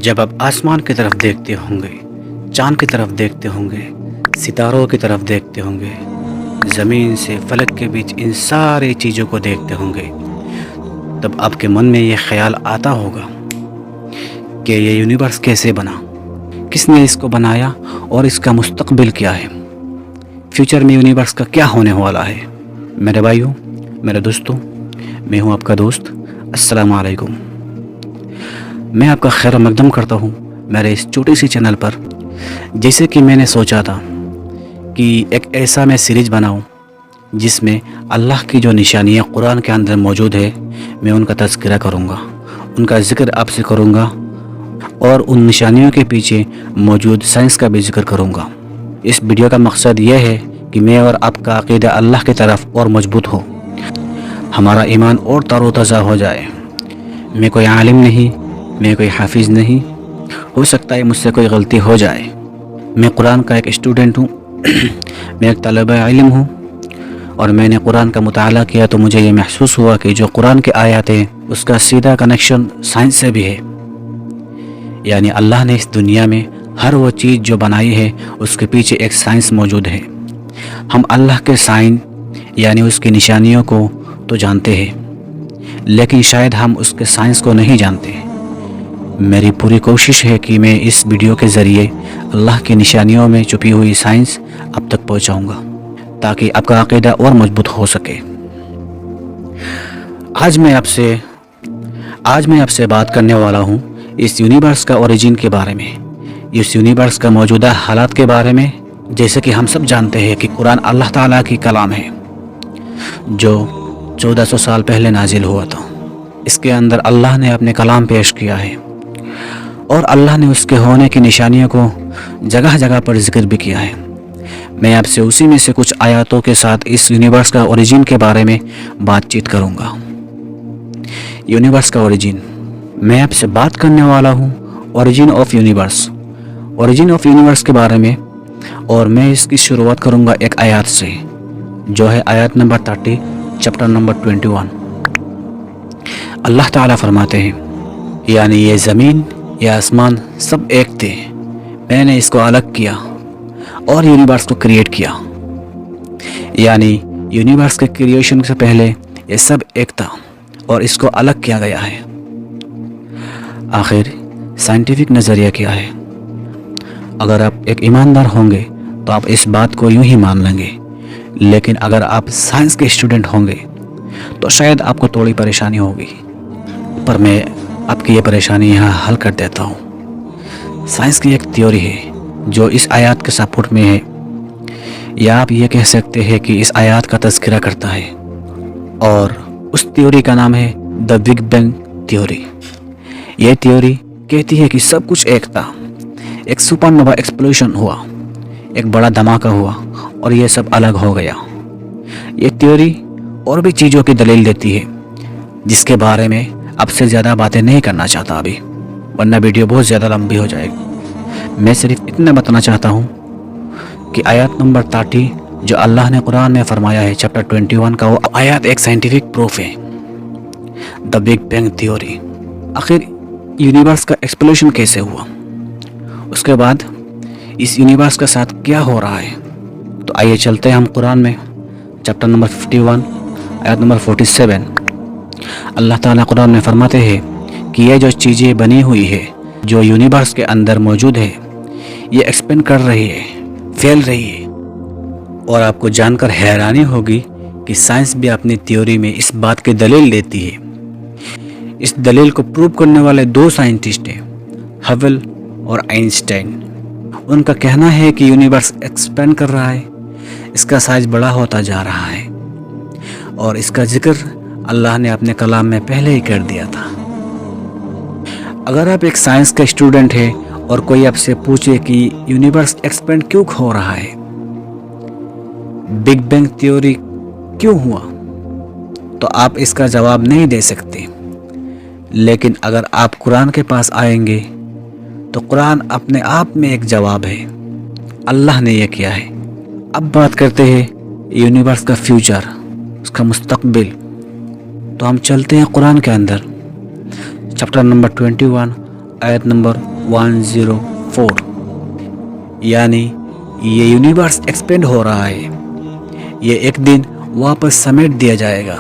جب آپ آسمان کی طرف دیکھتے ہوں گے، چاند کی طرف دیکھتے ہوں گے، ستاروں کی طرف دیکھتے ہوں گے، زمین سے فلک کے بیچ ان ساری چیزوں کو دیکھتے ہوں گے، تب آپ کے من میں یہ خیال آتا ہوگا کہ یہ یونیورس کیسے بنا، کس نے اس کو بنایا اور اس کا مستقبل کیا ہے، فیوچر میں یونیورس کا کیا ہونے والا ہے۔ میرے بھائیوں، میرے دوستوں، میں ہوں آپ کا دوست۔ السلام علیکم۔ میں آپ کا خیر مقدم کرتا ہوں میرے اس چھوٹی سی چینل پر۔ جیسے کہ میں نے سوچا تھا کہ ایک ایسا میں سیریز بناؤں جس میں اللہ کی جو نشانیاں قرآن کے اندر موجود ہے، میں ان کا تذکرہ کروں گا، ان کا ذکر آپ سے کروں گا، اور ان نشانیوں کے پیچھے موجود سائنس کا بھی ذکر کروں گا۔ اس ویڈیو کا مقصد یہ ہے کہ میں اور آپ کا عقیدہ اللہ کی طرف اور مضبوط ہو، ہمارا ایمان اور تر و تازہ ہو جائے۔ میں کوئی عالم نہیں، میں کوئی حافظ نہیں، ہو سکتا ہے مجھ سے کوئی غلطی ہو جائے۔ میں قرآن کا ایک اسٹوڈنٹ ہوں، میں ایک طالب علم ہوں، اور میں نے قرآن کا مطالعہ کیا تو مجھے یہ محسوس ہوا کہ جو قرآن کے آیات ہیں اس کا سیدھا کنیکشن سائنس سے بھی ہے۔ یعنی اللہ نے اس دنیا میں ہر وہ چیز جو بنائی ہے اس کے پیچھے ایک سائنس موجود ہے۔ ہم اللہ کے سائن یعنی اس کی نشانیوں کو تو جانتے ہیں، لیکن شاید ہم اس کے سائنس کو نہیں جانتے۔ میری پوری کوشش ہے کہ میں اس ویڈیو کے ذریعے اللہ کی نشانیوں میں چھپی ہوئی سائنس اب تک پہنچاؤں گا، تاکہ آپ کا عقیدہ اور مضبوط ہو سکے۔ آج میں آپ سے بات کرنے والا ہوں اس یونیورس کا اوریجن کے بارے میں، اس یونیورس کا موجودہ حالات کے بارے میں۔ جیسے کہ ہم سب جانتے ہیں کہ قرآن اللہ تعالیٰ کی کلام ہے جو 1400 سال پہلے نازل ہوا تھا۔ اس کے اندر اللہ نے اپنے کلام پیش کیا ہے، اور اللہ نے اس کے ہونے کی نشانیوں کو جگہ جگہ پر ذکر بھی کیا ہے۔ میں آپ سے اسی میں سے کچھ آیاتوں کے ساتھ اس یونیورس کا اوریجن کے بارے میں بات چیت کروں گا۔ یونیورس کا اوریجن، میں آپ سے بات کرنے والا ہوں origin of universe, origin of universe کے بارے میں، اور میں اس کی شروعات کروں گا ایک آیات سے، جو ہے آیات نمبر 30 چیپٹر نمبر 21۔ اللہ تعالیٰ فرماتے ہیں، یعنی یہ زمین یا آسمان سب ایک تھے، میں نے اس کو الگ کیا اور یونیورس کو کریٹ کیا۔ یعنی یونیورس کے کریشن سے پہلے یہ سب ایک تھا اور اس کو الگ کیا گیا ہے۔ آخر سائنٹیفک نظریہ کیا ہے؟ اگر آپ ایک ایماندار ہوں گے تو آپ اس بات کو یوں ہی مان لیں گے، لیکن اگر آپ سائنس کے اسٹوڈنٹ ہوں گے تو شاید آپ کو تھوڑی پریشانی ہوگی، پر میں آپ کی یہ پریشانی یہاں حل کر دیتا ہوں۔ سائنس کی ایک تھیوری ہے جو اس آیات کے سپورٹ میں ہے، یا آپ یہ کہہ سکتے ہیں کہ اس آیات کا تذکرہ کرتا ہے، اور اس تھیوری کا نام ہے دا بگ بینگ تھیوری۔ یہ تھیوری کہتی ہے کہ سب کچھ ایک تھا، ایک سپر نووا ایکسپلوژن ہوا، ایک بڑا دھماکہ ہوا اور یہ سب الگ ہو گیا۔ یہ تھیوری اور بھی چیزوں کی دلیل دیتی ہے جس کے بارے میں اب سے زیادہ باتیں نہیں کرنا چاہتا ابھی، ورنہ ویڈیو بہت زیادہ لمبی ہو جائے گی۔ میں صرف اتنا بتانا چاہتا ہوں کہ آیات نمبر 30 جو اللہ نے قرآن میں فرمایا ہے چیپٹر 21 کا، وہ آیات ایک سائنٹیفک پروف ہے، دا بگ بینگ تھیوری۔ آخر یونیورس کا ایکسپلوژن کیسے ہوا، اس کے بعد اس یونیورس کے ساتھ کیا ہو رہا ہے، تو آئیے چلتے ہیں ہم قرآن میں چیپٹر نمبر 51 آیات نمبر 47۔ اللہ تعالیٰ قرآن میں فرماتے ہیں کہ یہ جو چیزیں بنی ہوئی ہے، جو یونیورس کے اندر موجود ہے، یہ ایکسپینڈ کر رہی ہے، پھیل رہی ہے، اور آپ کو جان کر حیرانی ہوگی کہ سائنس بھی اپنی تھیوری میں اس بات کی دلیل دیتی ہے۔ اس دلیل کو پروو کرنے والے دو سائنٹسٹ ہیں، ہبل اور آئنسٹائن۔ ان کا کہنا ہے کہ یونیورس ایکسپینڈ کر رہا ہے، اس کا سائز بڑا ہوتا جا رہا ہے، اور اس کا ذکر اللہ نے اپنے کلام میں پہلے ہی کر دیا تھا۔ اگر آپ ایک سائنس کا اسٹوڈنٹ ہے اور کوئی آپ سے پوچھے کہ یونیورس ایکسپینڈ کیوں ہو رہا ہے، بگ بینگ تھیوری کیوں ہوا، تو آپ اس کا جواب نہیں دے سکتے۔ لیکن اگر آپ قرآن کے پاس آئیں گے تو قرآن اپنے آپ میں ایک جواب ہے، اللہ نے یہ کیا ہے۔ اب بات کرتے ہیں یونیورس کا فیوچر، اس کا مستقبل۔ تو ہم چلتے ہیں قرآن کے اندر چیپٹر نمبر 21 آیت نمبر 104، یعنی یہ یونیورس ایکسپینڈ ہو رہا ہے، یہ ایک دن واپس سمیٹ دیا جائے گا۔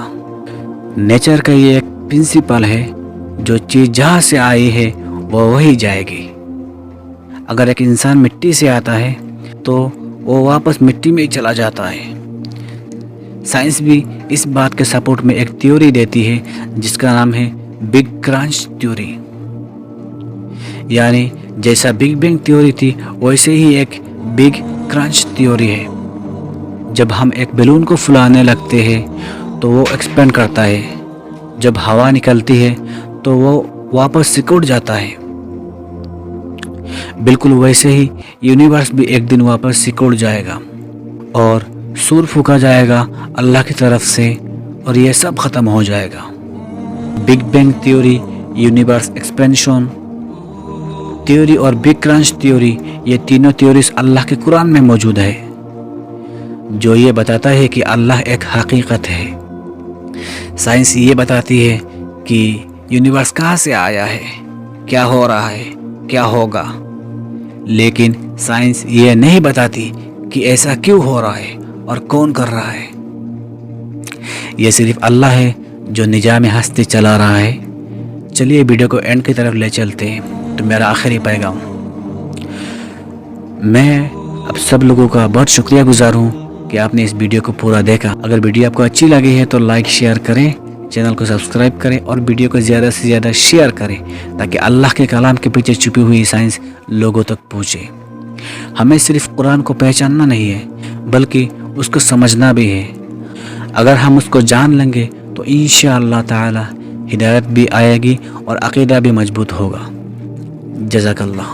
نیچر کا یہ ایک پرنسپل ہے، جو چیز جہاں سے آئی ہے وہ وہی جائے گی۔ اگر ایک انسان مٹی سے آتا ہے تو وہ واپس مٹی میں ہی چلا جاتا ہے۔ سائنس بھی اس بات کے سپورٹ میں ایک تھیوری دیتی ہے جس کا نام ہے بگ کرانچ تھیوری، یعنی جیسا بگ بینگ تھیوری تھی ویسے ہی ایک بگ کرانچ تھیوری ہے۔ جب ہم ایک بیلون کو پھلانے لگتے ہیں تو وہ ایکسپینڈ کرتا ہے، جب ہوا نکلتی ہے تو وہ واپس سکڑ جاتا ہے۔ بالکل ویسے ہی یونیورس بھی ایک دن واپس سکڑ جائے گا اور سور پھونکا جائے گا اللہ کی طرف سے، اور یہ سب ختم ہو جائے گا۔ Big bang theory, universe expansion theory اور بگ کرانچ تھیوری، یہ تینوں تھیوریز اللہ کے قرآن میں موجود ہے، جو یہ بتاتا ہے کہ اللہ ایک حقیقت ہے۔ سائنس یہ بتاتی ہے کہ یونیورس کہاں سے آیا ہے، کیا ہو رہا ہے، کیا ہوگا، لیکن سائنس یہ نہیں بتاتی کہ ایسا کیوں ہو رہا ہے اور کون کر رہا ہے۔ یہ صرف اللہ ہے جو نظام ہستی چلا رہا ہے۔ چلیے ویڈیو کو اینڈ کی طرف لے چلتے ہیں۔ تو میرا آخری پیغام، میں اب سب لوگوں کا بہت شکریہ گزار ہوں کہ آپ نے اس ویڈیو کو پورا دیکھا۔ اگر ویڈیو آپ کو اچھی لگی ہے تو لائک شیئر کریں، چینل کو سبسکرائب کریں اور ویڈیو کو زیادہ سے زیادہ شیئر کریں تاکہ اللہ کے کلام کے پیچھے چھپی ہوئی سائنس لوگوں تک پہنچے۔ ہمیں صرف قرآن کو پہچاننا نہیں ہے بلکہ اس کو سمجھنا بھی ہے۔ اگر ہم اس کو جان لیں گے تو انشاءاللہ تعالی ہدایت بھی آئے گی اور عقیدہ بھی مضبوط ہوگا۔ جزاک اللہ۔